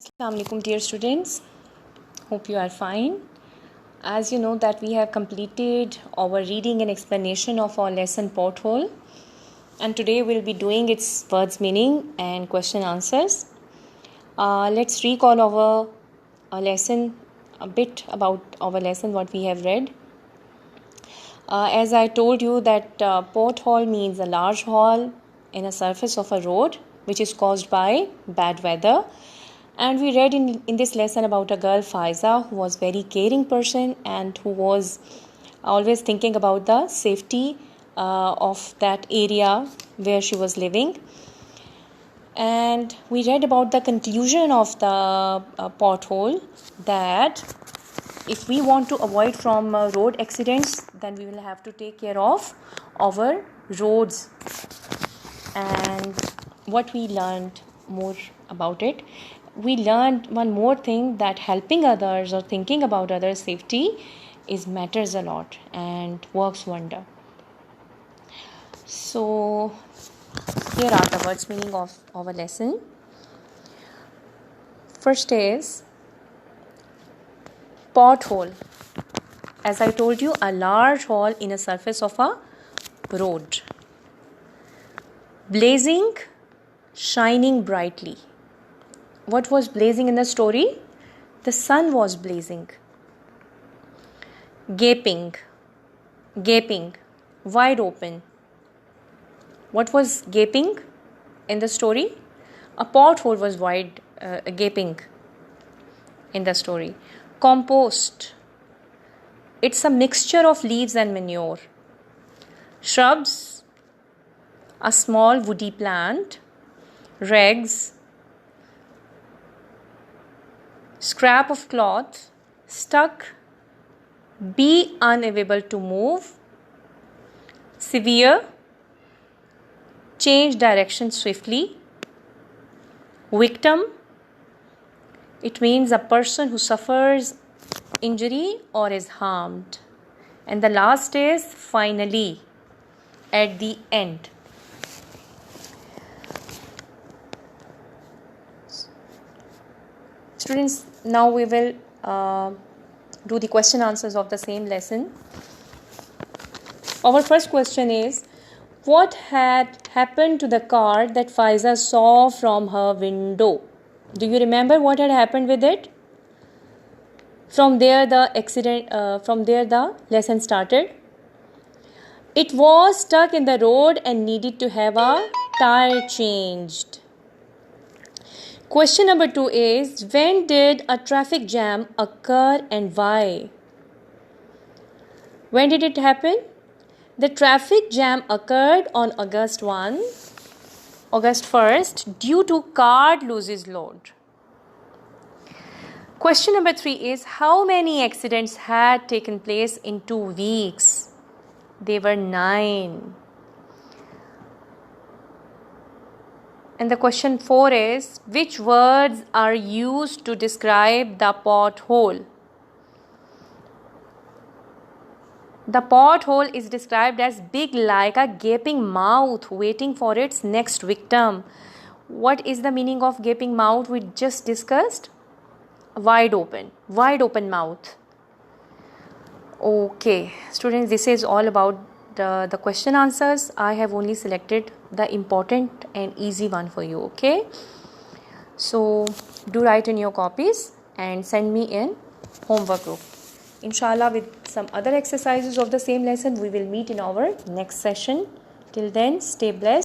Assalamu alaikum dear students, hope you are fine. As you know that we have completed our reading and explanation of our lesson Porthole, and today we'll be doing its words meaning and question answers. Let's recall our lesson, a bit about our lesson what we have read. As I told you that Porthole means a large hole in a surface of a road which is caused by bad weather. And we read in this lesson about a girl, Faiza, who was very caring person and who was always thinking about the safety of that area where she was living. And we read about the conclusion of the Porthole, that if we want to avoid from road accidents, then we will have to take care of our roads. And what we learned more about it, we learned one more thing, that helping others or thinking about others' safety matters a lot and works wonder. So here are the words meaning of our lesson. First is pothole. As I told you, a large hole in a surface of a road. Blazing, shining brightly. What was blazing in the story? The sun was blazing. Gaping, wide open. What was gaping in the story? A pothole was wide, gaping in the story. Compost. It's a mixture of leaves and manure. Shrubs, a small woody plant. Rags, scrap of cloth. Stuck, be unable to move. Severe, change direction swiftly. Victim, it means a person who suffers injury or is harmed. And the last is finally, at the end. Students, now we will do the question answers of the same lesson. Our first question is, what had happened to the car that Faiza saw from her window? Do you remember what had happened with it? From there the lesson started. It was stuck in the road and needed to have a tire changed. Question number 2 is, when did a traffic jam occur and why? When did it happen? The traffic jam occurred on August 1st due to car loses load. Question number 3 is, how many accidents had taken place in 2 weeks? They were 9. And the question 4 is, which words are used to describe the pothole? The pothole is described as big, like a gaping mouth waiting for its next victim. What is the meaning of gaping mouth we just discussed? Wide open mouth. Okay, students, this is all about the question answers. I have only selected the important and easy one for you. Okay, so do write in your copies and send me in homework group. Inshallah, with some other exercises of the same lesson, we will meet in our next session. Till then, stay blessed.